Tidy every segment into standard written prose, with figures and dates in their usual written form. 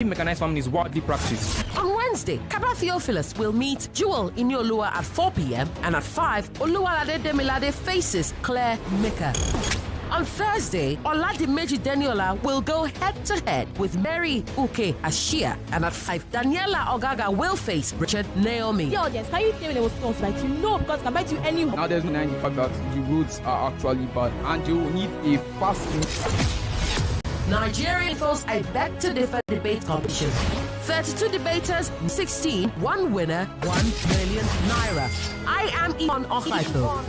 Mechanized farming is widely practiced. On Wednesday, Kaba Theophilus will meet Jewel Iniolua at 4 p.m. and at 5, Oluwalade Demilade faces Claire Mika. On Thursday, Oladimeji Deniola will go head-to-head with Mary Uke Ashia, and at 5, Daniela Ogaga will face Richard Naomi. Yo, yes, can you tell me there was stuff like you know because I can buy you anywhere. Now there's no denying the fact that the roads are actually bad and you need a fast. Nigerian Info's I Beg to Differ debate competition. 32 debaters, 16, one winner, 1 million naira. I am Yvonne Okhaifo.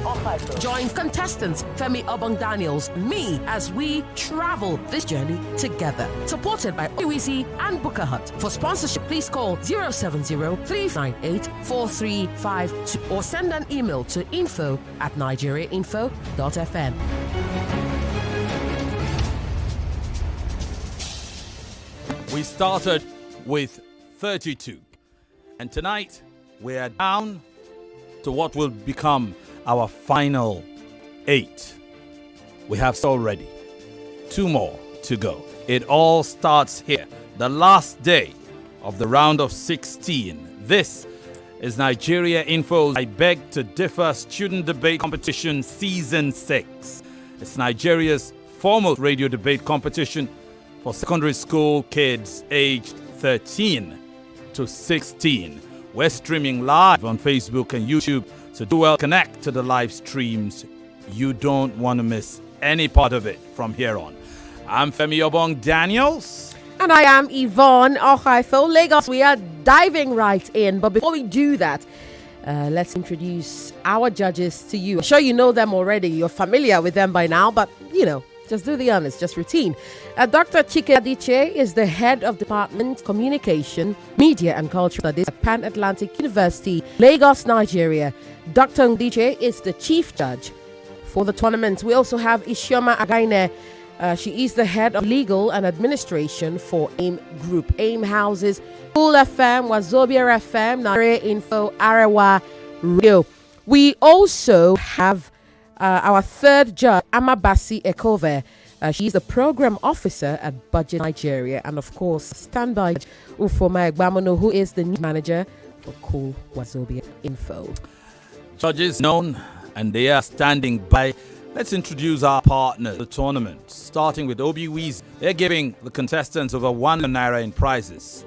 Join contestants Femi Obong-Daniels and me as we travel this journey together. Supported by Owizi and Booker Hut. For sponsorship, please call 070-398-4352 or send an email to info@nigeriainfo.fm. We started with 32, and tonight we are down to what will become our final 8. We have already 2 more to go. It all starts here, the last day of the round of 16. This is Nigeria Info's I Beg to Differ Student Debate Competition Season 6. It's Nigeria's foremost radio debate competition for secondary school kids aged 13 to 16. We're streaming live on Facebook and YouTube, so do well connect to the live streams. You don't want to miss any part of it from here on. I'm Femi Obong-Daniels. And I am Yvonne Okhaifo. Lagos, we are diving right in. But before we do that, let's introduce our judges to you. I'm sure you know them already. You're familiar with them by now, but just do the honors, just routine. Dr. Chike Adichie is the head of Department Communication, Media and Culture Studies at Pan Atlantic University, Lagos, Nigeria. Dr. Adichie is the chief judge for the tournament. We also have Isioma Againe. She is the head of Legal and Administration for AIM Group. AIM houses Cool FM, Wazobia FM, Nigeria Info, Arewa Radio. We also have our third judge, Amabasi Ekove. She's the program officer at Budget Nigeria. And of course, standby Ufoma Egbamono, who is the new manager for Cool Wazobia Info. Judges known, and they are standing by. Let's introduce our partners to the tournament, starting with Obi-Weezy. They're giving the contestants over 1 million naira in prizes.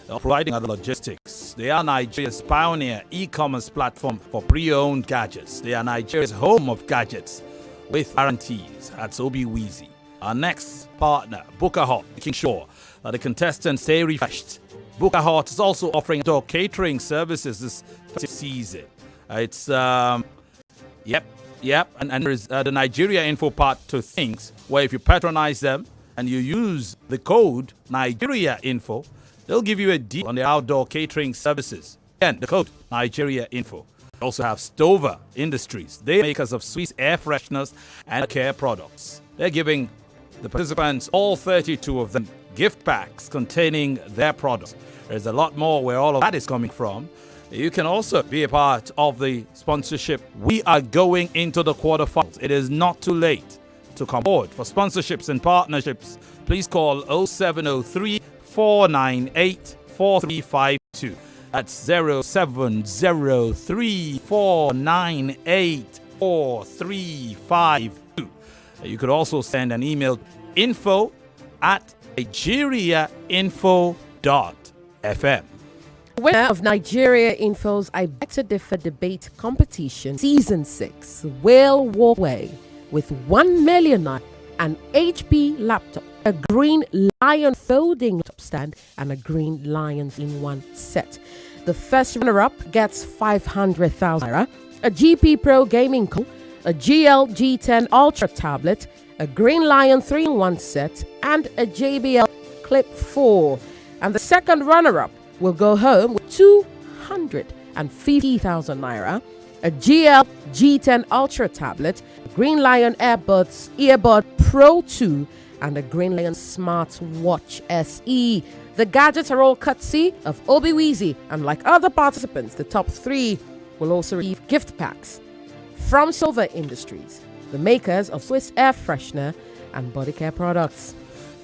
They're providing other logistics. They are Nigeria's pioneer e-commerce platform for pre-owned gadgets. They are Nigeria's home of gadgets with guarantees. That's Obi-Weezy. Our next partner, Booker Hut, making sure that the contestants stay refreshed. Booker Hut is also offering outdoor catering services this season. It's and there is the Nigeria Info part to things, where if you patronize them and you use the code Nigeria Info, they'll give you a deal on their outdoor catering services. Again, the code Nigeria Info. We also have Stover Industries. They're makers of Swiss air fresheners and care products. They're giving the participants, all 32 of them, gift packs containing their products. There's a lot more where all of that is coming from. You can also be a part of the sponsorship. We are going into the quarterfinals. It is not too late to come forward for sponsorships and partnerships. Please call 0703 498 4352. That's 0703 498 4352. You could also send an email, info@nigeriainfo.fm. Winner of Nigeria Info's I Beg to Differ debate competition season 6 will walk away with 1 million naira, an HP laptop, a green lion folding laptop stand, and a green lion in one set. The first runner-up gets 500,000 naira, a GP Pro gaming console, a GL G10 Ultra tablet, a green lion 3-in-1 set, and a JBL Clip 4. And the second runner-up will go home with 250,000 naira, a GL G10 Ultra tablet, a Green Lion Earbud Pro 2, and a Green Lion Smartwatch SE. The gadgets are all courtesy of Obi-Weezy, and like other participants, the top 3 will also receive gift packs from Silver Industries, the makers of Swiss air freshener and body care products.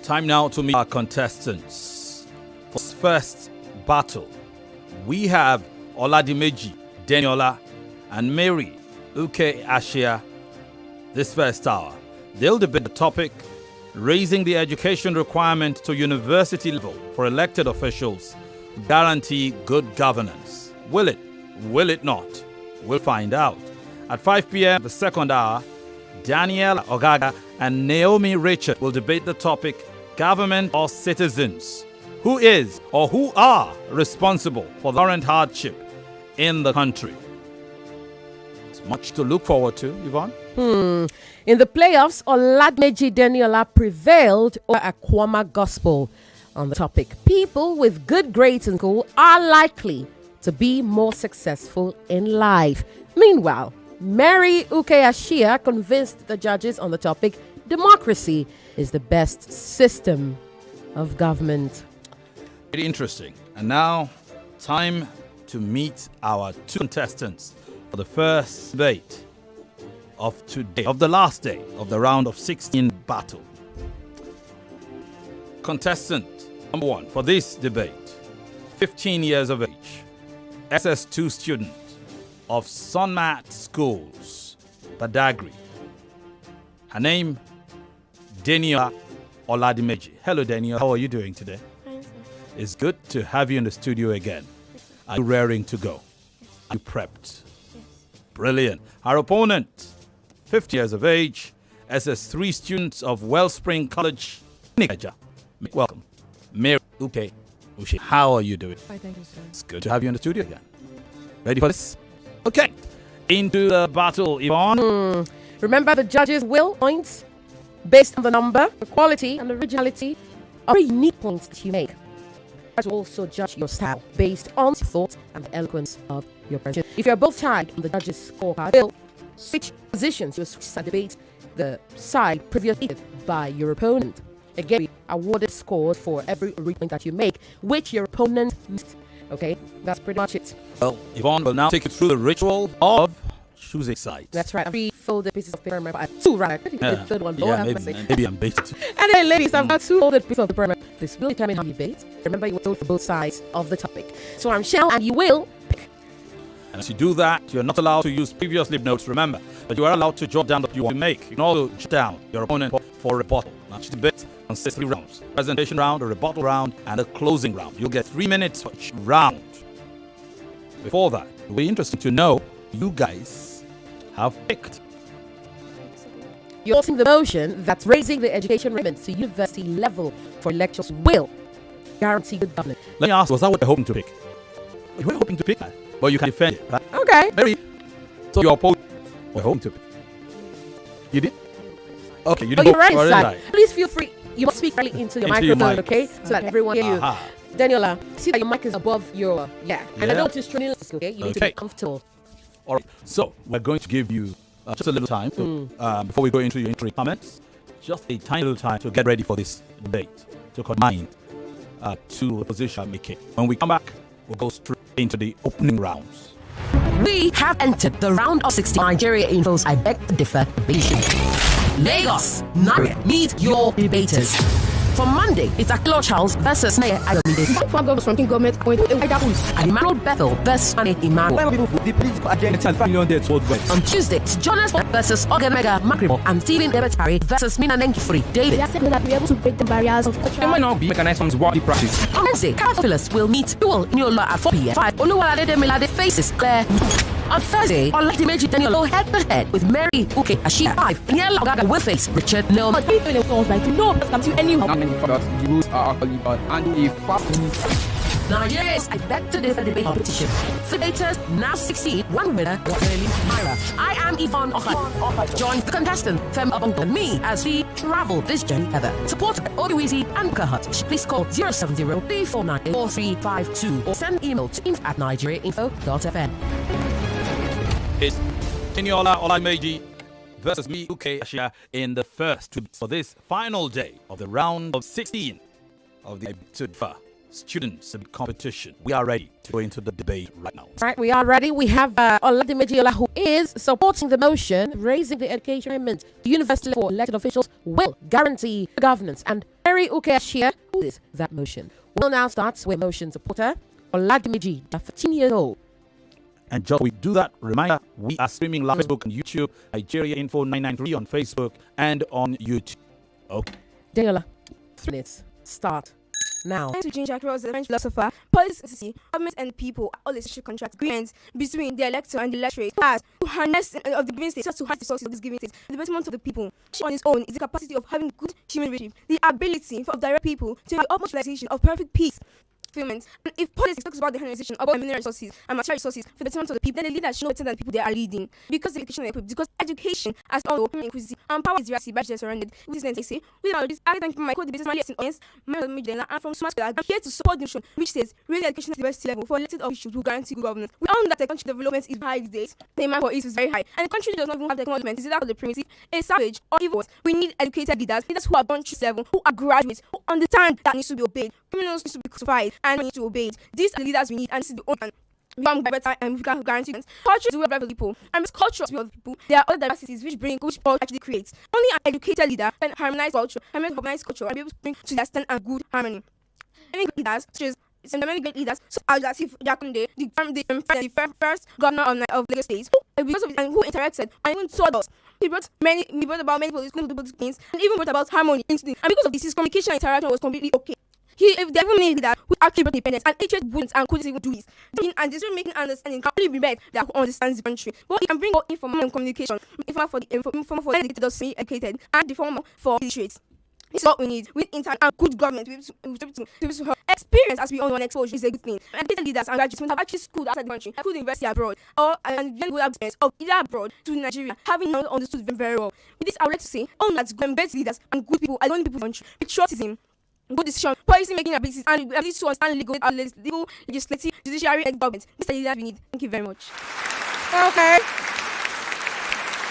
Time now to meet our contestants. first battle, we have Oladimeji, Deniola, and Mary Ashia this first hour. They'll debate the topic, raising the education requirement to university level for elected officials to guarantee good governance. Will it? Will it not? We'll find out. At 5 p.m. the second hour, Daniel Ogaga and Naomi Richard will debate the topic, government or citizens? Who is or who are responsible for the current hardship in the country? It's much to look forward to, Yvonne. In the playoffs, Oladimeji Deniola prevailed over Akwama Gospel. On the topic, people with good grades in school are likely to be more successful in life. Meanwhile, Mary Ashia convinced the judges on the topic, democracy is the best system of government. Very interesting. And now, time to meet our two contestants for the first debate of today, of the last day of the round of 16 battle. Contestant number one for this debate, 15 years of age, SS2 student of Sunmat Schools, Badagry. Her name, Deniola Oladimeji. Hello, Deniola. How are you doing today? Fine, sir. It's good to have you in the studio again. Are you raring to go? Are you prepped? Yes. Brilliant. Our opponent, 50 years of age, SS3 students of Wellspring College, Nigeria. Welcome. Mary Uche. How are you doing? Fine, thank you, sir. It's good to have you in the studio again. Ready for this? Okay. Into the battle, Yvonne. Remember, the judges will points based on the number, the quality, and originality of the unique points that you make. Judges will also judge your style based on your thoughts and the eloquence of your person. If you're both tied on the judges' scorecard, will switch positions. You'll switch and debate the side previously by your opponent. Again, we awarded scores for every point that you make, which your opponent missed. Okay, that's pretty much it. Well, Yvonne will now take you through the ritual of choosing sides. That's right. 3 folded pieces of paper. Remember, I have 2 right. I think the third one. Lord have mercy. Maybe I'm based. And then, ladies, I've got 2 folded pieces of paper. This will determine how you debate. Remember, you will vote for both sides of the topic. So I'm Shell, and you will pick. And as you do that, you're not allowed to use previous lib notes, remember. But you are allowed to jot down what you want to make. You can also jot down your opponent for a rebuttal. Now, each debate consists of 3 rounds. Presentation round, a rebuttal round, and a closing round. You'll get 3 minutes for each round. Before that, it will be interesting to know you guys have picked. You're voting the motion that raising the education requirement to university level for lectures will guarantee good governance. Let me ask, was that what you're hoping to pick? You were hoping to pick that, but you can defend it, right? Okay. Mary, so your opponent were hoping to pick. You did? Okay, you Oh, did. you're right, Already sir. right. Please feel free. You must speak right into your Into your microphone, mic. okay? So that everyone hear you. Aha. Daniela, see that your mic is above your... Yeah. And I Yeah. know it's training, okay? You need to Okay. be comfortable. All right, so we're going to give you just a little time before we go into your entry comments. Just a tiny little time to get ready for this debate, to combine to the position I'm making. When we come back, we'll go straight into the opening rounds. We have entered the round of 16 Nigeria Info's I Beg to Differ debate. Lagos, Nigeria, meet your debaters. For Monday, it's Akilo Charles versus Naya Ayomide. Four governors from King Government point to And Emmanuel Bethel versus Mane Emmanuel. The political agenda 5 million deaths worldwide. On Tuesday, it's Jonas versus Ogenmega Makribo and Stephen Debetari versus Mina Nenkifuri David. They are saying that we are able to break the barriers of It culture. might not be mechanized from worldly practice. On Wednesday, Phyllis will meet Dual Neola at 4 p.m. 5. Oluwalade Milade faces Claire. On Thursday, Oladimeji Deniola head-to-head with Mary Uche Ashia. 5. Daniela Ogaga will face Richard Neil. But we don't like to know that comes to anyone. How many fathers the rules are actually bad and a fast Nigeria is I Beg to Differ debate competition. Debaters now 16, 1 winner, 1 million naira. I am Yvonne Okhaifo. Join the contestant Femi Obong and me as we travel this journey together. Supported by Oduizi and Kahat. Please call 070-349-4352 or send email to info@nigeriainfo.fm. It's Deniola Oladimeji versus me, Uche Ashia, in the first for this final day of the round of 16 of the students competition. We are ready to go into the debate right now. Right, we are ready. We have Oladimeji who is supporting the motion, raising the education requirement to university level for elected officials will guarantee governance. And Mary Ashia, who opposes that motion. We'll now start with motion supporter Oladimeji, 15 years old. And just we do that, reminder, we are streaming live Facebook and YouTube, Nigeria Info 993 on Facebook and on YouTube. Okay. Deniola, 3 minutes. Start now. To change across the French philosopher, policy, government and people are all essential contract agreements between the elector and the electorate as to harness of the given state, so to harness the resources of this given state. The betterment of the people on its own is the capacity of having good human relationship, the ability of direct people to have the utmost realization of perfect peace. And if politics talks about the harnessing of mineral resources and material resources for the betterment of the people, then the leaders should know better than the people they are leading. Because education as all inclusive and power is diversity by just surrounded with this. They say, without this, I thank my co-debaters, my lesson audience, my and from smart school, I'm here to support the mission, which says really education at the best level for elected officials who guarantee good governance. We all know that the country development is high these days. The demand for it is very high, and the country does not even have the acknowledgement. Is either the primitive, a savage, or evil. We need educated leaders who are born through level, who are graduates, who understand that needs to be obeyed. Criminals need to be crucified and need to obey it. These are the leaders we need, and this is the only become better and we can guarantee culture is the way of people, and this culture is the way of people. There are other diversities which Paul actually creates. Only an educated leader can harmonize culture, and be able to bring to lasting and good harmony. Many great leaders, such as many great leaders, such as Jakunde, the first governor of Lagos State, because of it, and who interacted and even taught us. He brought about many political things, and even brought about harmony into things. And because of this, his communication and interaction was completely okay. If they ever made that who actually brought independence and hatred wouldn't and couldn't even do this. And decision making understanding can only be made that who understands the country. But it can bring out information communication, informal for the educated, thus educated, and the former for illiterate. This is what we need. We need and good government to experience, as we all know, exposure is a good thing. And educated leaders and graduates have actually schooled outside the country, could university abroad, and then good experience of either abroad to Nigeria, having not understood them very well. With this, I would like to say, all that great leaders and good people are the only people in the country. Patriotism, good decision, policy making abilities, and ability to understand legal, legislative, judiciary, and government. These are the leaders we need. Thank you very much. Okay.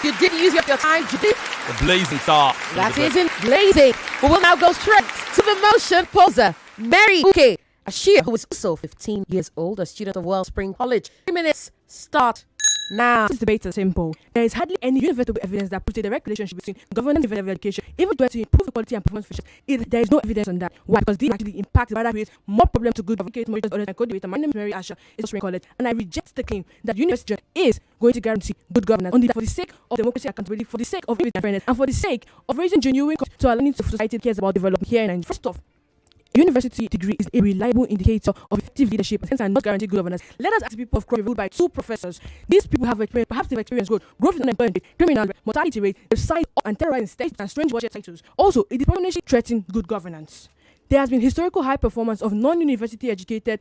You did use your time, Judy. The blazing star. That isn't blazing. We will now go straight to the motion poser, Mary Uke Ashia, who is also 15 years old, a student of Wellspring College. 3 minutes, start now. This debate is simple. There is hardly any universal evidence that puts a direct relationship between governance and level of education, even to improve the quality and performance of officials. There is no evidence on that. Why? Because this actually impacts, rather creates more problems to good governance. My name is Mary Ashia, it's Wellspring College, and I reject the claim that university is going to guarantee good governance only for the sake of democracy and accountability, for the sake of fairness, and for the sake of raising genuine to aligning to society that cares about development here in Nigeria. First off, a university degree is a reliable indicator of effective leadership and hence not guarantee good governance. Let us ask people of Cross ruled by 2 professors. These people have experienced, perhaps they've experienced growth in unemployment, criminal mortality rate, the size and terrorizing states and strange budget titles. Also, it disproportionately threatens good governance. There has been historical high performance of non-university educated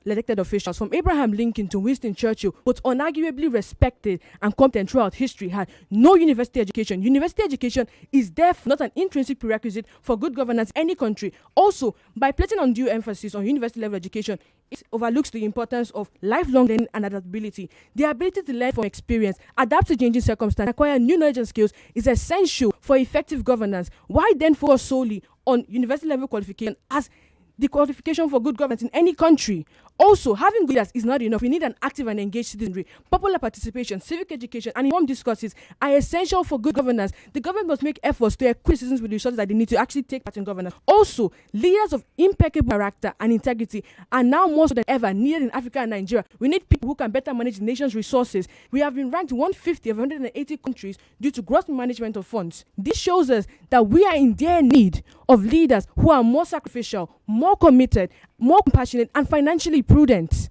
elected officials, from Abraham Lincoln to Winston Churchill, but unarguably respected and competent throughout history, had no university education. University education is therefore not an intrinsic prerequisite for good governance in any country. Also, by placing undue emphasis on university level education, it overlooks the importance of lifelong learning and adaptability. The ability to learn from experience, adapt to changing circumstances, acquire new knowledge and skills is essential for effective governance. Why then focus solely on university level qualification as the qualification for good governance in any country? Also, having good leaders is not enough. We need an active and engaged citizenry. Popular participation, civic education, and informed discourses are essential for good governance. The government must make efforts to equip citizens with the resources that they need to actually take part in governance. Also, leaders of impeccable character and integrity are now more so than ever needed in Africa and Nigeria. We need people who can better manage the nation's resources. We have been ranked 150 of 180 countries due to gross management of funds. This shows us that we are in dire need of leaders who are more sacrificial, more committed, more compassionate, and financially prudent.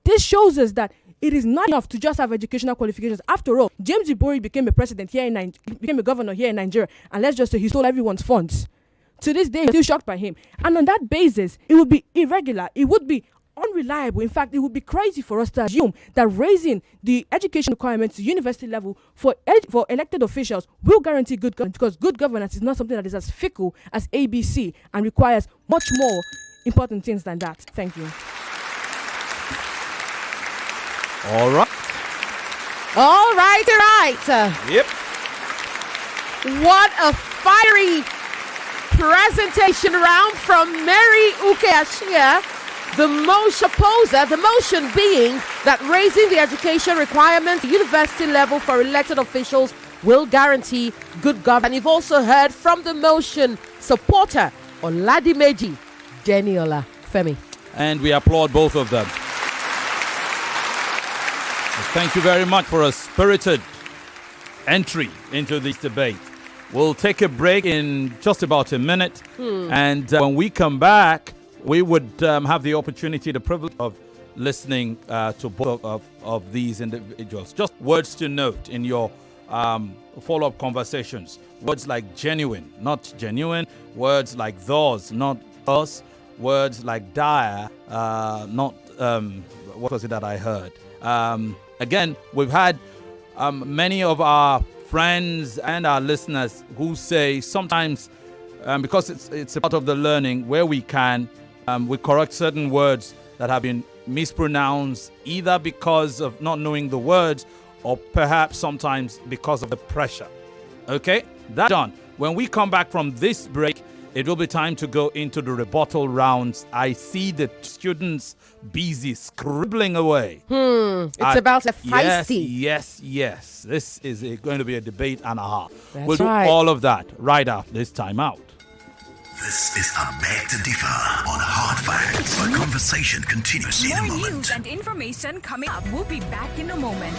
This shows us that it is not enough to just have educational qualifications. After all, James Ibori became a president here in became a governor here in Nigeria, and let's just say he stole everyone's funds. To this day, we're still shocked by him. And on that basis, it would be irregular. It would be unreliable. In fact, it would be crazy for us to assume that raising the education requirements to university level for elected officials will guarantee good governance, because good governance is not something that is as fickle as ABC and requires much more important things than that. Thank you. All right. Yep. What a fiery presentation round from Mary Uke Ashia, the motion poser, the motion being that raising the education requirement to university level for elected officials will guarantee good governance. And you've also heard from the motion supporter, Oladimeji, Deniola, Femi. And we applaud both of them. Thank you very much for a spirited entry into this debate. We'll take a break in just about a minute. And when we come back, we would have the opportunity, the privilege of listening to both of these individuals. Just words to note in your follow-up conversations. Words like genuine, not genuine. Words like those, not us. Words like dire, not, what was it that I heard? Again, we've had many of our friends and our listeners who say sometimes, because it's a part of the learning, where we can, we correct certain words that have been mispronounced, either because of not knowing the words or perhaps sometimes because of the pressure. Okay, that's done. When we come back from this break, it will be time to go into the rebuttal rounds. I see the students busy scribbling away. It's about a feisty. Yes. This is going to be a debate and a half. That's we'll do right. all of that right after this time out. This is a beg to differ on hard facts. Our conversation continues in a More moment. news and information coming up. We'll be back in a moment.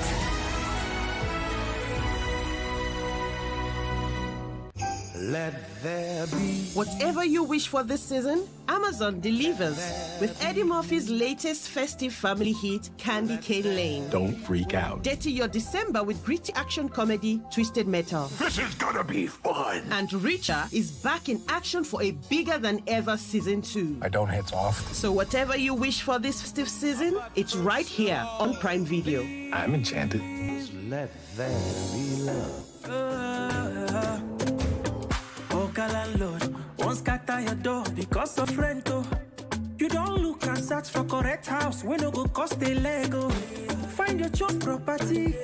Let there be. Whatever you wish for this season, Amazon delivers with Eddie Murphy's latest festive family hit, Candy Cane Lane. Don't freak out. Dirty your December with gritty action comedy, Twisted Metal. This is gonna be fun. And Richa is back in action for a bigger than ever season 2. I don't hit off. So whatever you wish for this festive season, it's right here on Prime Video. I'm enchanted. Let there be love. Landlord, won't scatter your door because of rento. You don't look and search for correct house when no go cost a Lego. Find your choice property,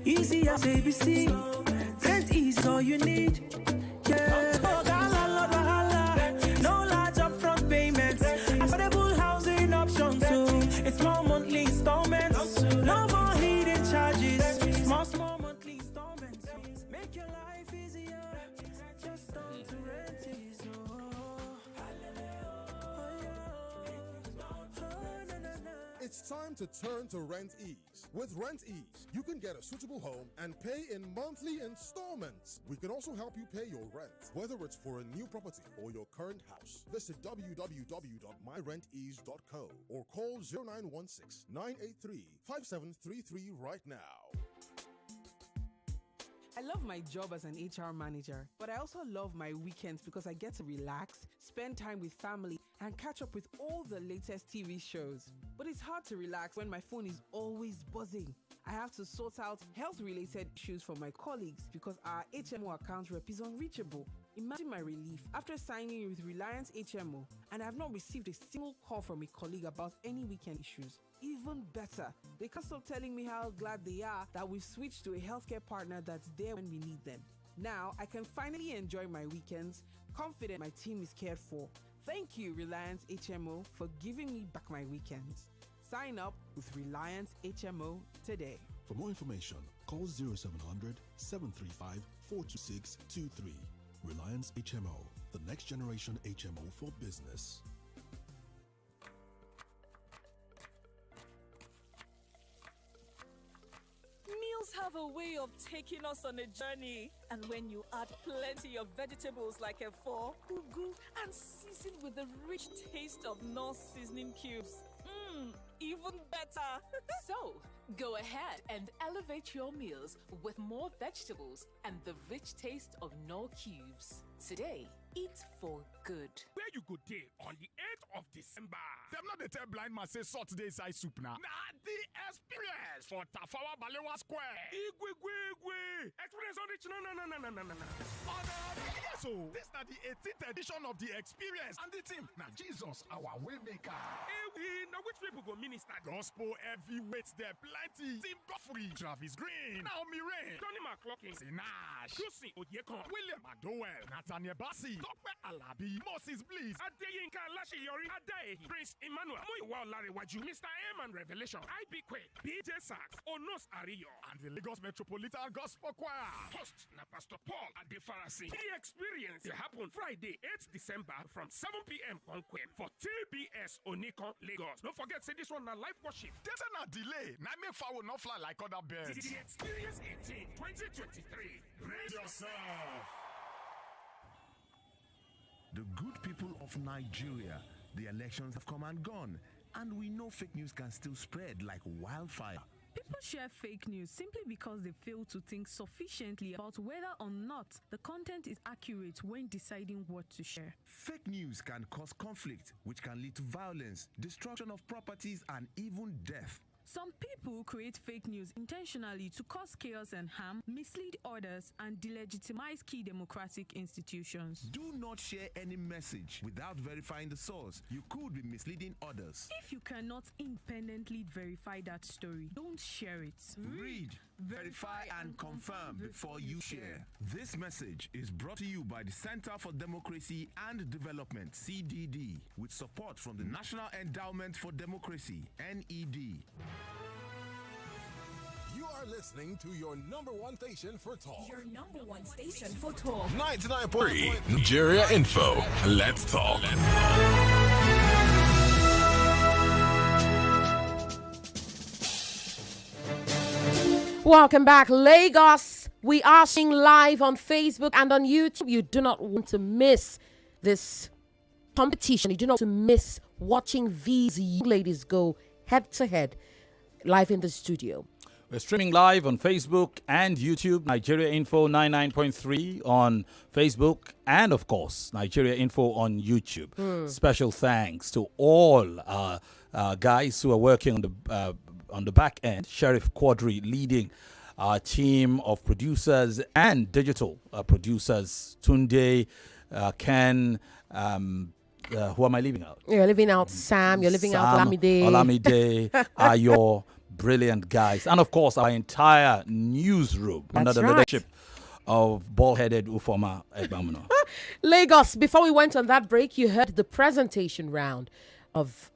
easy as ABC. Rent is all you need. Yeah. Landlord, wahala. No large upfront payments. Affordable housing options too. It's more monthly installments. No more hidden charges. Small monthly installments. Make your life easier. Just don't rent is It's time to turn to Rent Ease. With Rent Ease, you can get a suitable home and pay in monthly installments. We can also help you pay your rent, whether it's for a new property or your current house. Visit www.myrentease.co or call 0916 983 5733 right now. I love my job as an HR manager, but I also love my weekends because I get to relax, spend time with family, and catch up with all the latest TV shows. But it's hard to relax when my phone is always buzzing. I have to sort out health-related issues for my colleagues because our HMO account rep is unreachable. Imagine my relief after signing with Reliance HMO and I have not received a single call from a colleague about any weekend issues. Even better, they can't stop telling me how glad they are that we've switched to a healthcare partner that's there when we need them. Now, I can finally enjoy my weekends, confident my team is cared for. Thank you, Reliance HMO, for giving me back my weekends. Sign up with Reliance HMO today. For more information, call 0700 735 42623. Reliance HMO, the next generation HMO for business. Meals have a way of taking us on a journey. And when you add plenty of vegetables like efo, ugu, and season with the rich taste of North seasoning cubes, even better. So, go ahead and elevate your meals with more vegetables and the rich taste of Knorr cubes. Today, eat for good. Where you go day on the 8th of December? Them not the tell blind man say salt day inside soup now. Nah, the experience for Tafawa Balewa Square. Igwe. Experience on it. No. So, this is the 18th edition of the experience. And the team, now Jesus, our way maker. We no Now which people go minister? Gospel heavyweights there plenty. Tim Godfrey, Travis Green, Naomi Rain, Tony McCloughlin, Sinach, Josie Odiekon, William Adowell, Nathaniel Bassi, Dr. Alabi, Moses Bliss, Adeyinka Lashiyori, Adae, Prince Emmanuel, Muyiwa Larewaju, Mr. M and Revelation, IB Quick, BJ Sachs, Onos Ariyo, and the Lagos Metropolitan Gospel Choir. Host na Pastor Paul Adefarasi. The experience will happen Friday, 8th December from 7 p.m. Conquest for TBS Onikon, Lagos. Don't forget, say this one na live worship. There's a delay. Now make fire will not fly like other birds. The Experience 18 2023. Raise yourself. The good people of Nigeria, the elections have come and gone, and we know fake news can still spread like wildfire. People share fake news simply because they fail to think sufficiently about whether or not the content is accurate when deciding what to share. Fake news can cause conflict, which can lead to violence, destruction of properties, and even death. Some people create fake news intentionally to cause chaos and harm, mislead others, and delegitimize key democratic institutions. Do not share any message without verifying the source. You could be misleading others. If you cannot independently verify that story, don't share it. Read, verify, and confirm before you share. This message is brought to you by the Center for Democracy and Development, CDD, with support from the National Endowment for Democracy, NED. You are listening to your number one station for talk. Your number one station for talk. 99.3 Nigeria Info. Let's talk. Welcome back, Lagos. We are seeing live on Facebook and on YouTube. You do not want to miss this competition. You do not want to miss watching these young ladies go head to head live in the studio. We're streaming live on Facebook and YouTube, Nigeria Info 99.3 on Facebook, and of course, Nigeria Info on YouTube. Special thanks to all guys who are working on the back end. Sheriff Quadri leading our team of producers and digital producers. Tunde, Ken, who am I leaving out? You're leaving out Sam, you're leaving out Olamide, Ayo. Brilliant guys. And of course, our entire newsroom under the leadership of bald-headed Ufoma Egbamuno. Lagos, before we went on that break, you heard the presentation round of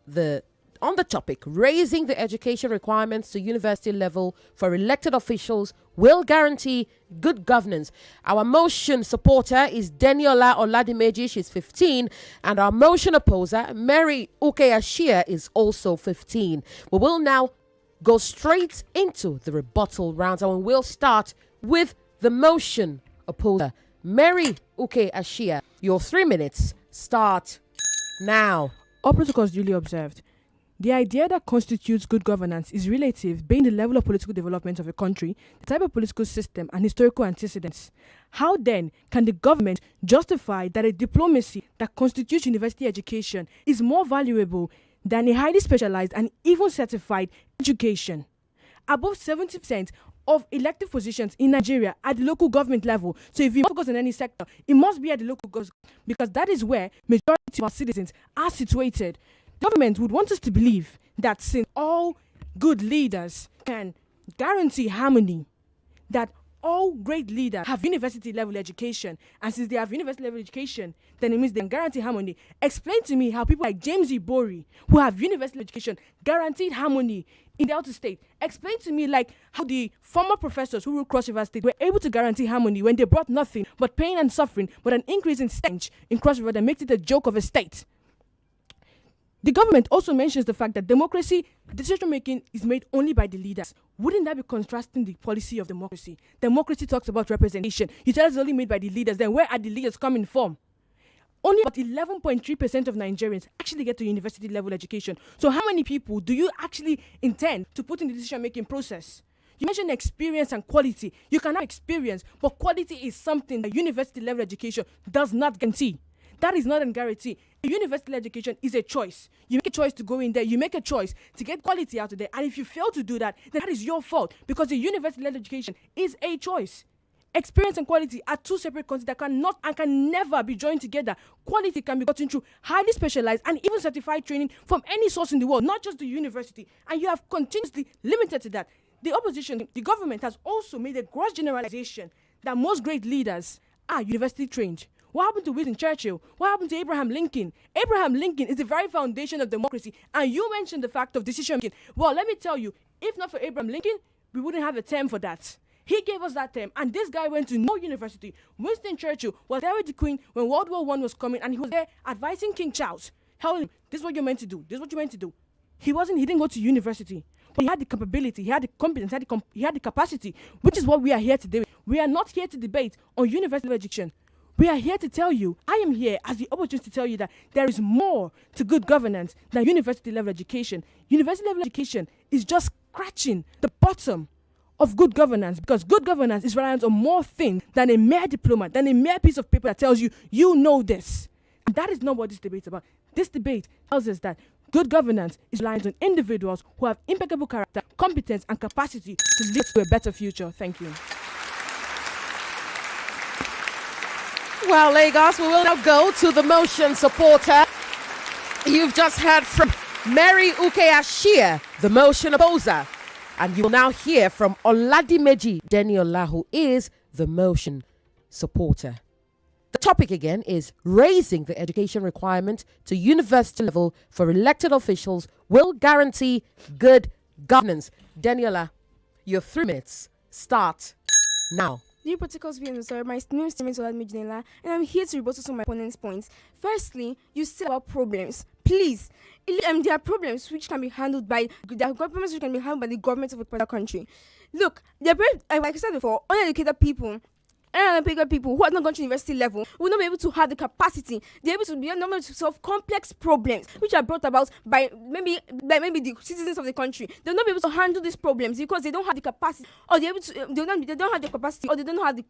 on the topic, raising the education requirements to university level for elected officials will guarantee good governance. Our motion supporter is Deniola Oladimeji, she's 15, and our motion opposer, Mary Ashia, is also 15. We will now go straight into the rebuttal rounds, and we'll start with the motion opposer, Mary Ashia. Your 3 minutes start now. All protocols duly observed. The idea that constitutes good governance is relative, being the level of political development of a country, the type of political system, and historical antecedents. How then can the government justify that a diplomacy that constitutes university education is more valuable than a highly specialized and even certified education? Above 70% of elective positions in Nigeria at the local government level. So if you focus on any sector, it must be at the local government, because that is where majority of our citizens are situated. Government would want us to believe that since all good leaders can guarantee harmony, that all great leaders have university level education, and since they have university level education, then it means they can guarantee harmony. Explain to me how people like James Ibori, who have university education, guaranteed harmony in the outer state. Explain to me like how the former professors who ruled Cross River State were able to guarantee harmony when they brought nothing but pain and suffering, but an increase in stench in Cross River that makes it a joke of a state. The government also mentions the fact that democracy, decision-making is made only by the leaders. Wouldn't that be contrasting the policy of democracy? Democracy talks about representation. You tell us it's only made by the leaders. Then where are the leaders coming from? Only about 11.3% of Nigerians actually get to university level education. So how many people do you actually intend to put in the decision-making process? You mentioned experience and quality. You can have experience, but quality is something that university level education does not guarantee. That is not a guarantee. A university education is a choice. You make a choice to go in there. You make a choice to get quality out of there. And if you fail to do that, then that is your fault, because a university education is a choice. Experience and quality are two separate concepts that cannot and can never be joined together. Quality can be gotten through highly specialized and even certified training from any source in the world, not just the university. And you have continuously limited to that. The opposition, the government has also made a gross generalization that most great leaders are university trained. What happened to Winston Churchill? What happened to Abraham Lincoln? Abraham Lincoln is the very foundation of democracy. And you mentioned the fact of decision making. Well, let me tell you, if not for Abraham Lincoln, we wouldn't have a term for that. He gave us that term, and this guy went to no university. Winston Churchill was there with the Queen when World War I was coming, and he was there advising King Charles, telling him, this is what you're meant to do, this is what you're meant to do. He didn't go to university, but he had the capability, he had the competence, he had the capacity, which is what we are here today. We are not here to debate on university education. We are here to tell you, I am here as the opportunity to tell you that there is more to good governance than university level education. University level education is just scratching the bottom of good governance, because good governance is reliant on more things than a mere diploma, than a mere piece of paper that tells you, you know this. And that is not what this debate is about. This debate tells us that good governance is reliant on individuals who have impeccable character, competence, and capacity to lead to a better future. Thank you. Well, Lagos, we will now go to the motion supporter. You've just heard from Mary Ashia, the motion opposer. And you will now hear from Oladimeji Deniola, who is the motion supporter. The topic again is raising the education requirement to university level for elected officials will guarantee good governance. Deniola, your 3 minutes start now. Dear particles, my name is Oladimeji Deniola, and I'm here to rebut some of my opponent's points. Firstly, you said about problems. Please, there are problems which can be handled by the government of a particular country. Look, like I said before, uneducated people who have not gone to university level will not be able to have the capacity. They're able to solve complex problems which are brought about by maybe the citizens of the country. They'll not be able to handle these problems because they don't have the capacity, or they don't have the capacity, or they don't have the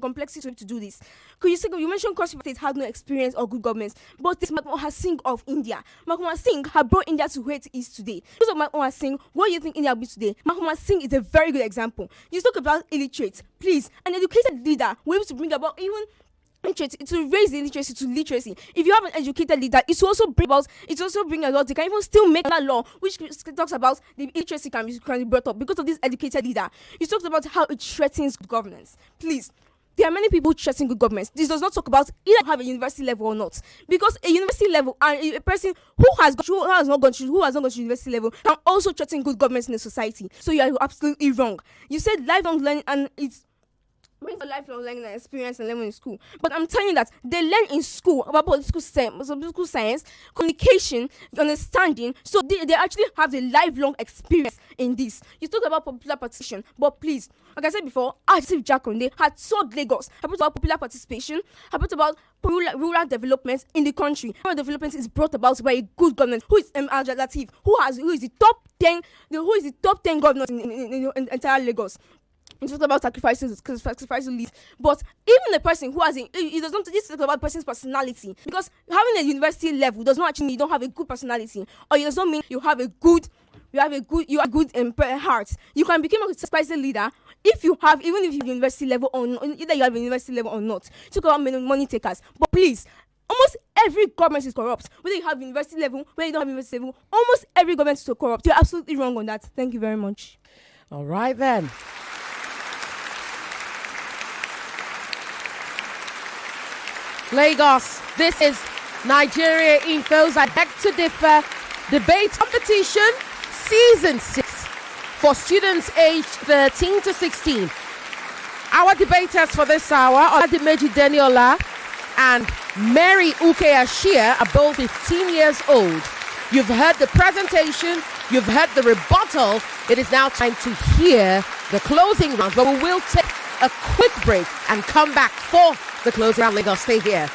complexity to do this. You mentioned Cross State had no experience or good governance, but this Manmohan Singh of India. Manmohan Singh had brought India to where it is today. Because of Manmohan Singh, what do you think India will be today? Manmohan Singh is a very good example. You talk about illiterate. Please, an educated leader will be able to bring about even to raise the literacy to literacy. If you have an educated leader, it will also bring a law. They can even still make that law which talks about the literacy can be brought up because of this educated leader. You talked about how it threatens good governance. Please, there are many people threatening good governance. This does not talk about either have a university level or not, because a university level and a person who has not gone to university level can also threaten good governance in the society. So you are absolutely wrong. You said lifelong learning, and it's brings a lifelong learning and experience and learning in school. But I'm telling you that they learn in school about political science, communication, understanding. So they actually have the lifelong experience in this. You talk about popular participation, but please, like I said before, Chief Jakonde had sold Lagos. I brought about popular participation. I brought about rural development in the country. Rural development is brought about by a good government. Who is Latif? Who is the top 10 governors in entire Lagos? He talked about sacrificing leads, but even the person who has it does not just talk about person's personality, because having a university level does not actually mean you don't have a good personality, or it does not mean you have a good heart. You can become a sacrificing leader if you have university level or not, either you have a university level or not. Talk about money takers, but please. Almost every government is corrupt. Whether you have university level, whether you don't have university level, almost every government is so corrupt. You're absolutely wrong on that. Thank you very much. All right then. Lagos, this is Nigeria Info's I Beg to Differ debate competition season 6 for students aged 13 to 16. Our debaters for this hour, Oladimeji Deniola and Mary Ashia, are both 15 years old. You've heard the presentation, you've heard the rebuttal. It is now time to hear the closing round, but we will take a quick break and come back for the closing round. Lagos, stay here.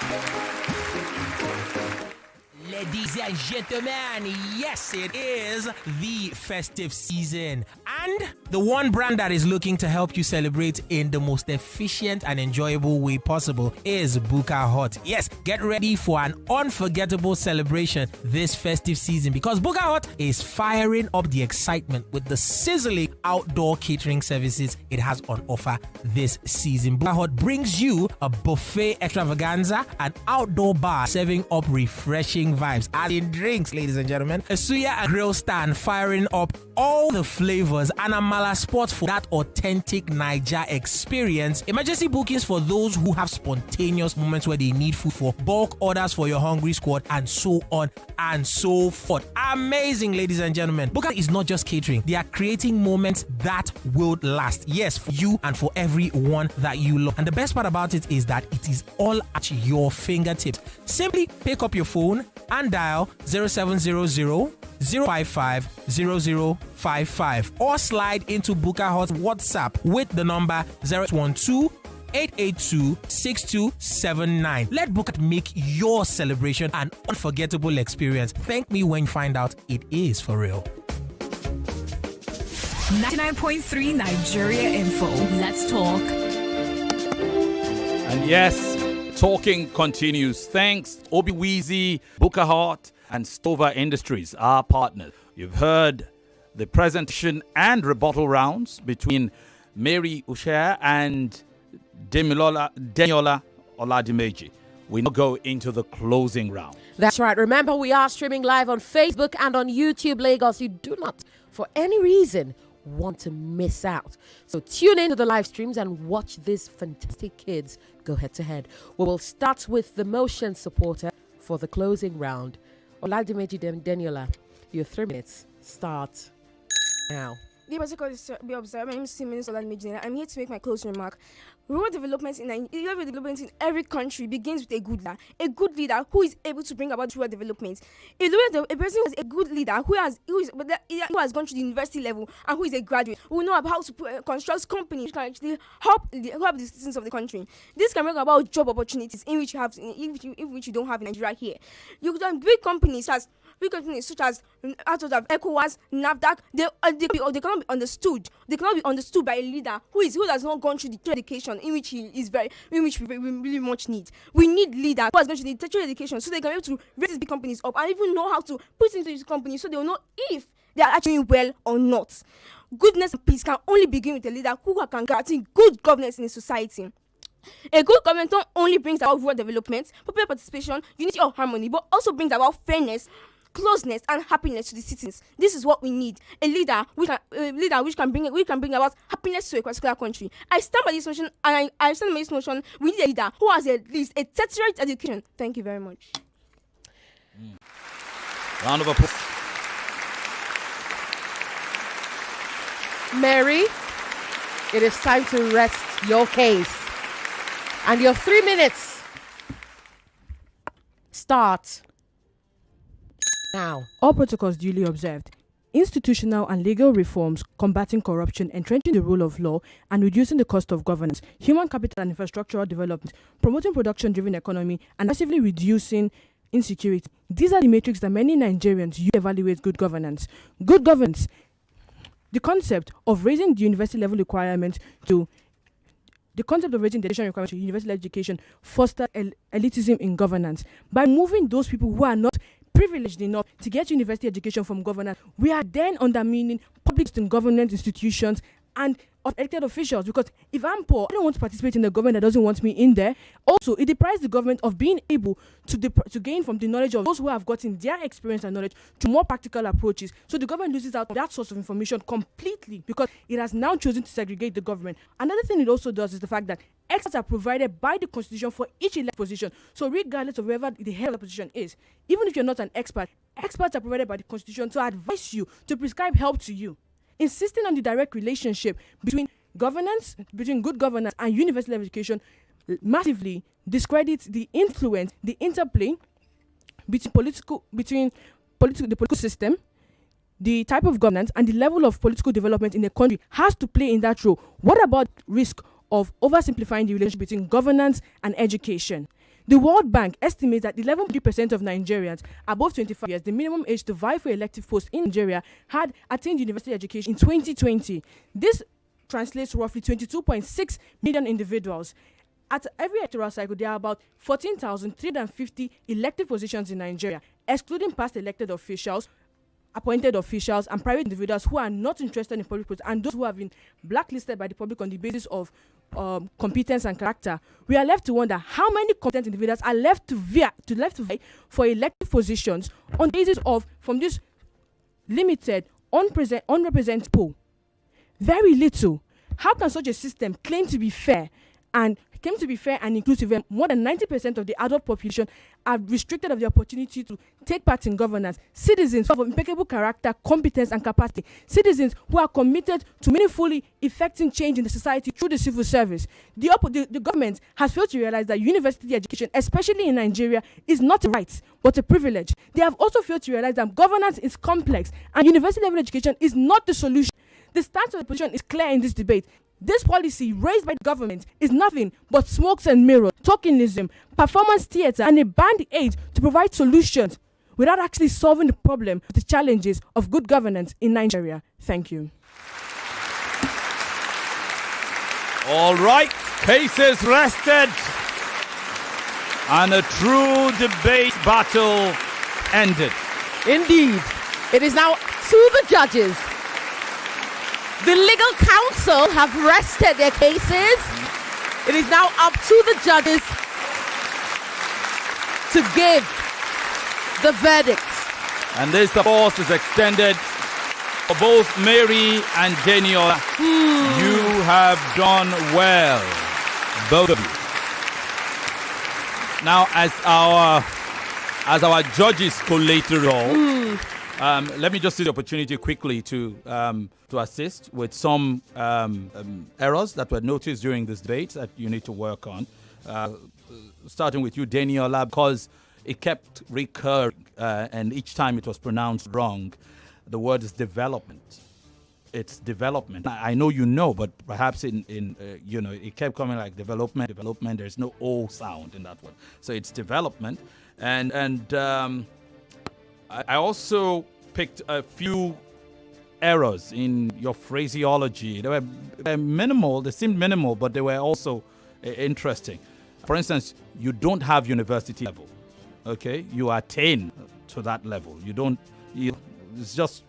Ladies and gentlemen, yes, it is the festive season. And the one brand that is looking to help you celebrate in the most efficient and enjoyable way possible is Buka Hut. Yes, get ready for an unforgettable celebration this festive season because Buka Hut is firing up the excitement with the sizzling outdoor catering services it has on offer this season. Buka Hut brings you a buffet extravaganza, an outdoor bar serving up refreshing vibes, as in drinks, ladies and gentlemen, a suya and grill stand firing up all the flavors, and a mala spot for that authentic Naija experience, emergency bookings for those who have spontaneous moments where they need food, for bulk orders for your hungry squad, and so on and so forth. Amazing, ladies and gentlemen. Buka is not just catering. They are creating moments that will last. Yes, for you and for everyone that you love. And the best part about it is that it is all at your fingertips. Simply pick up your phone and dial 0700 055 0055 or slide into Buka Hut's WhatsApp with the number 012 882 6279. Let Buka make your celebration an unforgettable experience. Thank me when you find out it is for real. 99.3 Nigeria Info. Let's talk. And yes, talking continues. Thanks, Obi-Weezy, Buka Hut, and Stover Industries, our partners. You've heard the presentation and rebuttal rounds between Mary Ashia and Deniola Oladimeji. We now go into the closing round. That's right. Remember, we are streaming live on Facebook and on YouTube, Lagos. You do not, for any reason, want to miss out. So tune in to the live streams and watch these fantastic kids go head to head. We will start with the motion supporter for the closing round. Oladimeji Deniola, your 3 minutes start now. Be observed. My name is Oladimeji. I'm here to make my closing remark. Rural development in every country begins with a good leader. A good leader who is able to bring about rural development. A person who is a good leader who has gone to the university level and who is a graduate, who will know about how to construct companies which can actually help the citizens of the country. This can bring about job opportunities in which you don't have in Nigeria here. You can big companies such as out of ECOWAS, NAFDAC, they cannot be understood. They cannot be understood by a leader who has not gone through the education in which we really much need. We need leaders who has gone through the tertiary education so they can be able to raise these big companies up and even know how to put into these companies so they will know if they are actually doing well or not. Goodness and peace can only begin with a leader who can guarantee good governance in a society. A good government not only brings about rural development, popular participation, unity or harmony, but also brings about fairness, closeness and happiness to the citizens. This is what we need. A leader which can bring about happiness to a particular country. I stand by this motion, and I stand by this motion. We need a leader who has at least a tertiary education. Thank you very much. Round of applause. Mary, it is time to rest your case. And your 3 minutes start now. All protocols duly observed. Institutional and legal reforms, combating corruption, entrenching the rule of law, and reducing the cost of governance, human capital and infrastructural development, promoting production-driven economy, and massively reducing insecurity. These are the metrics that many Nigerians use to evaluate good governance. Good governance, the concept of raising the university level requirement to university education foster elitism in governance. By moving those people who are not privileged enough to get university education from governance, we are then undermining public and government institutions and elected officials, because if I'm poor, I don't want to participate in the government that doesn't want me in there. Also, it deprives the government of being able to gain from the knowledge of those who have gotten their experience and knowledge to more practical approaches. So the government loses out on that source of information completely because it has now chosen to segregate the government. Another thing it also does is the fact that experts are provided by the constitution for each elected position. So regardless of wherever the head of the position is, even if you're not an expert, experts are provided by the constitution to advise you, to prescribe help to you. Insisting on the direct relationship between good governance and university level education massively discredits the influence, the interplay between the political system, the type of governance, and the level of political development in a country has to play in that role. What about risk of oversimplifying the relationship between governance and education? The World Bank estimates that 11% of Nigerians above 25 years, the minimum age to vie for elective posts in Nigeria, had attained university education in 2020. This translates to roughly 22.6 million individuals. At every electoral cycle, there are about 14,350 elective positions in Nigeria, excluding past elected officials, appointed officials, and private individuals who are not interested in public posts, and those who have been blacklisted by the public on the basis of competence and character. We are left to wonder how many competent individuals are left to vie for elective positions on the basis of, from this limited, unrepresented pool. Very little. How can such a system claim to be fair and inclusive when more than 90% of the adult population are restricted of the opportunity to take part in governance? Citizens who have impeccable character, competence, and capacity. Citizens who are committed to meaningfully effecting change in the society through the civil service. The government has failed to realize that university education, especially in Nigeria, is not a right, but a privilege. They have also failed to realize that governance is complex and university level education is not the solution. The stance of the position is clear in this debate. This policy raised by the government is nothing but smokes and mirrors, tokenism, performance theatre, and a band aid to provide solutions without actually solving the problem of the challenges of good governance in Nigeria. Thank you. All right, cases rested, and a true debate battle ended. Indeed. It is now to the judges. The legal counsel have rested their cases. It is now up to the judges to give the verdict. And this, of course, is extended for both Mary and Deniola. You have done well, both of you. Now, as our judges collate it all, let me just take the opportunity quickly to assist with some errors that were noticed during this debate that you need to work on. Starting with you, Deniola, because it kept recurring, and each time it was pronounced wrong. The word is development. It's development. I know you know, but perhaps it kept coming like development. There's no O sound in that word, so it's development. And I also picked a few errors in your phraseology. They were minimal. They seemed minimal, but they were also interesting. For instance, you don't have university level. Okay, you attain to that level. It's just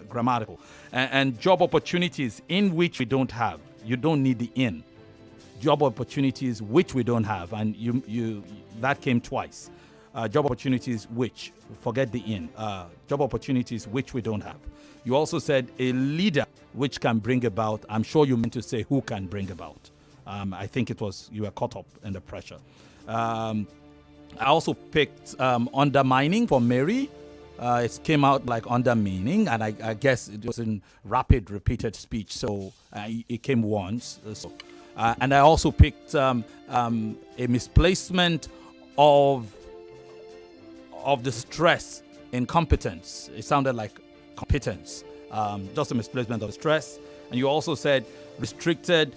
grammatical. And job opportunities in which we don't have. You don't need the in. Job opportunities which we don't have, and you that came twice. Job opportunities which, forget the in. Job opportunities which we don't have. You also said a leader which can bring about. I'm sure you meant to say who can bring about. I think it was you were caught up in the pressure. I also picked undermining for Mary. It came out like undermining, and I guess it was in rapid, repeated speech, so it came once. And I also picked a misplacement of the stress in competence. It sounded like competence, just a misplacement of stress. And you also said restricted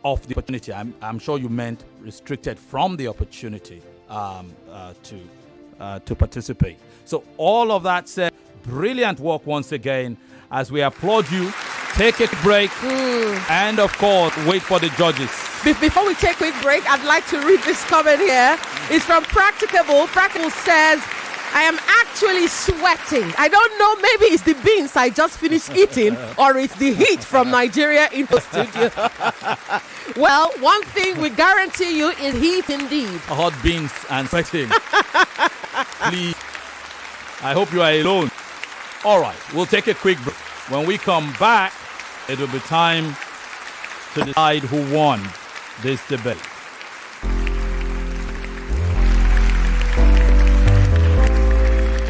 of the opportunity. I'm sure you meant restricted from the opportunity to participate. So all of that said, brilliant work once again. As we applaud you, take a break, and of course, wait for the judges. Before we take a quick break, I'd like to read this comment here. It's from Practicable. Practicable says, I am actually sweating. I don't know, maybe it's the beans I just finished eating, or it's the heat from Nigeria in the studio. Well, one thing we guarantee you is heat indeed. Hot beans and sweating. Please, I hope you are alone. All right, we'll take a quick break. When we come back, it will be time to decide who won this debate.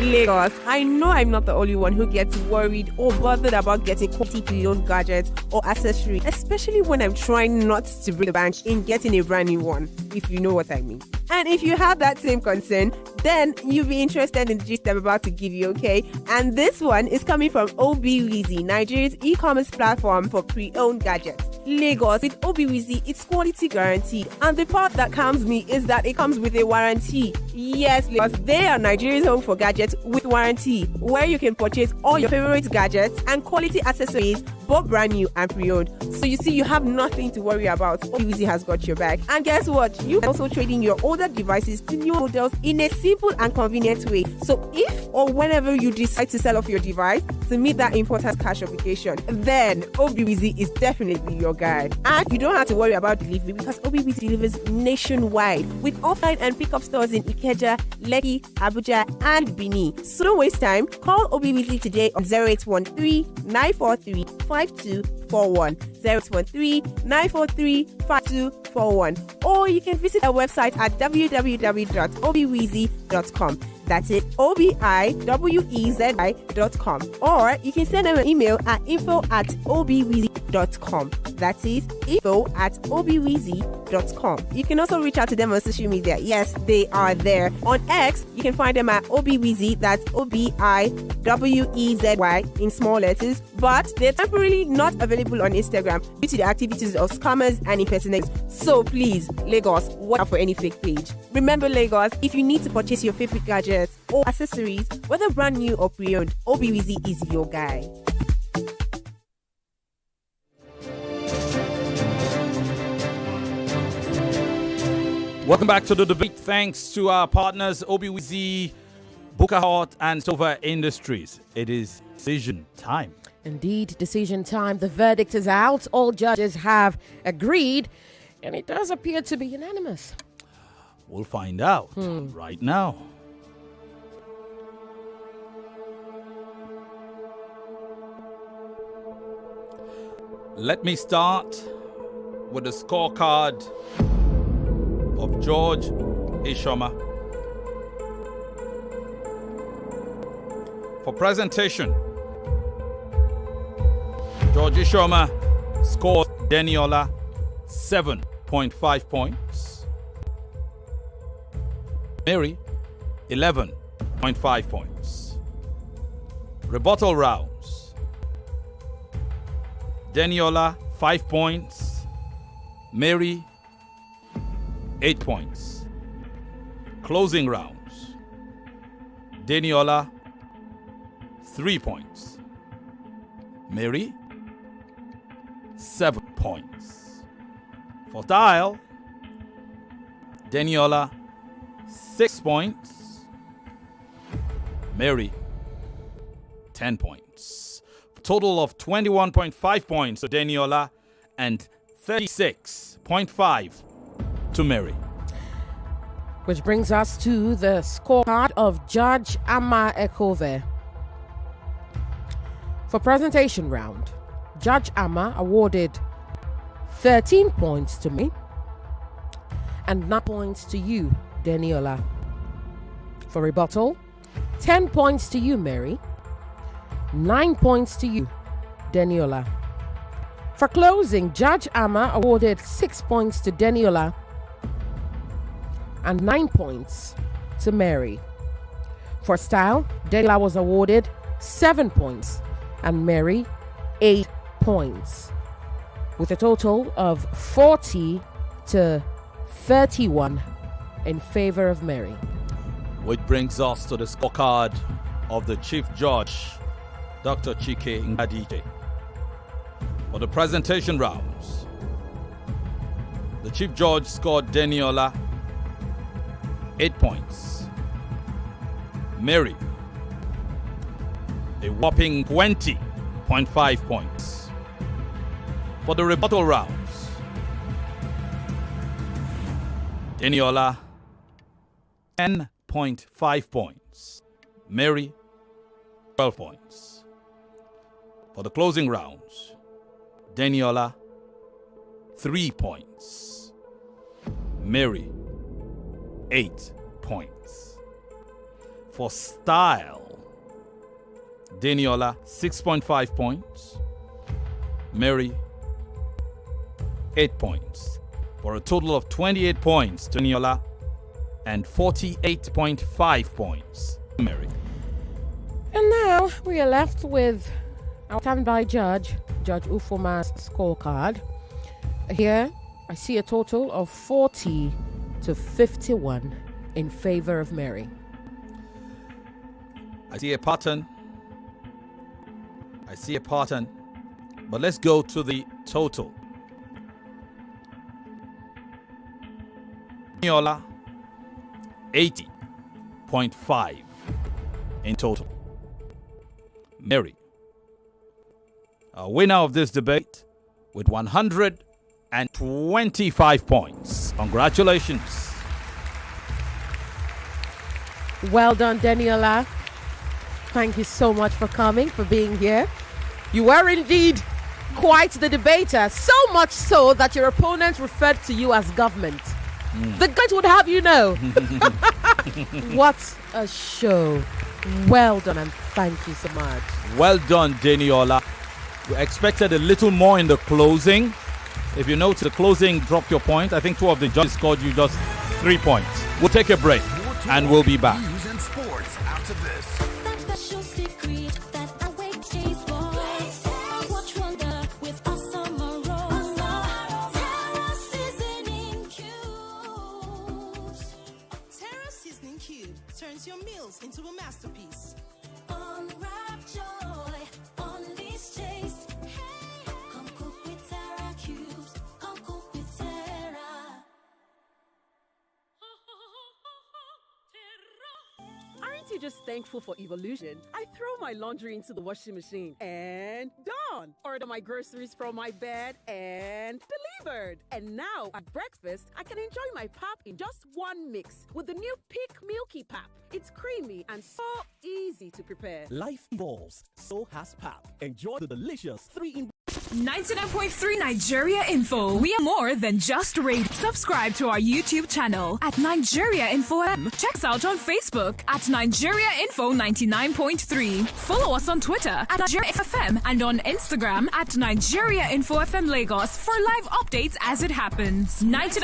Lagos, I know I'm not the only one who gets worried or bothered about getting quality pre-owned gadgets or accessories, especially when I'm trying not to break the bank in getting a brand new one, if you know what I mean. And if you have that same concern, then you'll be interested in the gist I'm about to give you, okay? And this one is coming from Obong-Daniels, Nigeria's e-commerce platform for pre-owned gadgets. Lagos with Obiwizi, it's quality guaranteed. And the part that calms me is that it comes with a warranty. Yes, Lagos, they are Nigeria's home for gadgets with warranty, where you can purchase all your favorite gadgets and quality accessories, both brand new and pre-owned. So you see, you have nothing to worry about. Obiwizi has got your back. And guess what? You can also trade in your older devices to new models in a simple and convenient way. So if or whenever you decide to sell off your device to meet that important cash obligation, then Obiwizi is definitely your guy. And you don't have to worry about delivery because Obiwizi delivers nationwide with offline and pickup stores in Ikeja, Lekki, Abuja, and Bini. So don't waste time. Call Obiwizi today on 0813-943-5241. 0813-943-5241. Or you can visit our website at www.obiwizi.com. That's it, OBIWEZI.com. Or you can send them an email at info@obiwizi.com. That is info@obiwizi.com. You can also reach out to them on social media. Yes, they are there. On X, you can find them at Obiwizi, that's OBIWEZY in small letters. But they're temporarily not available on Instagram due to the activities of scammers and impersonators. So please, Lagos, watch out for any fake page. Remember, Lagos, if you need to purchase your favorite gadgets or accessories, whether brand new or pre-owned, Obiwizi is your guy. Welcome back to the debate. Thanks to our partners, Obiwizi, Booker Hot, and Silver Industries. It is decision time. Indeed, decision time. The verdict is out. All judges have agreed, and it does appear to be unanimous. We'll find out right now. Let me start with the scorecard of George Ishoma. For presentation, George Ishoma scored Deniola 7.5 points. Mary, 11.5 points. Rebuttal rounds. Deniola, 5 points. Mary, 8 points. Closing rounds. Deniola, 3 points. Mary, 7 points. For style, Deniola, 6 points. Mary, 10 points. Total of 21.5 points to Deniola and 36.5 to Mary. Which brings us to the scorecard of Judge Amma Ekove. For presentation round, Judge Amma awarded 13 points to me and 9 points to you, Deniola. For rebuttal, 10 points to you, Mary. 9 points to you, Deniola. For closing, Judge Amma awarded 6 points to Deniola and 9 points to Mary. For style, Deniola was awarded 7 points and Mary 8 points, with a total of 40 to 31 in favor of Mary. Which brings us to the scorecard of the Chief Judge, Dr. Chike Ngadije. For the presentation rounds, the Chief Judge scored Deniola 8 points. Mary, a whopping 20.5 points. For the rebuttal rounds, Deniola, 10.5 points. Mary, 12 points. For the closing rounds, Deniola, 3 points. Mary, 8 points. For style, Deniola, 6.5 points. Mary, 8 points. For a total of 28 points to Deniola and 48.5 points to Mary. And now we are left with our standby judge, Judge Ufoma's scorecard. Here, I see a total of 40 to 51 in favor of Mary. I see a pattern. But let's go to the total. Deniola, 80.5 in total. Mary, a winner of this debate with 125 points. Congratulations. Well done, Deniola. Thank you so much for coming, for being here. You were indeed quite the debater, so much so that your opponent referred to you as government. The guys would have you know. What a show. Well done, and thank you so much. Well done, Deniola. We expected a little more in the closing. If you notice, the closing dropped your point. I think two of the judges scored you just 3 points. We'll take a break and we'll be back. News and sports after this. Turns your meals into a masterpiece. Unwrap joy, unleash taste. Hey, come cook with Terra Cubes. Come cook with Terra. Aren't you just thankful for evolution? I throw my laundry into the washing machine and done. Order my groceries from my bed and delivered. And now at breakfast, I can enjoy my pap in just one mix with the new Peak Milky Pap. It's creamy and so easy to prepare. Life evolves, so has pap. Enjoy the delicious 3-in. 99.3 Nigeria Info. We are more than just radio. Subscribe to our YouTube channel at Nigeria Info M. Check us out on Facebook at Nigeria Info 99.3. Follow us on Twitter at Nigeria FM and on Instagram at Nigeria Info FM Lagos for live updates as it happens. 99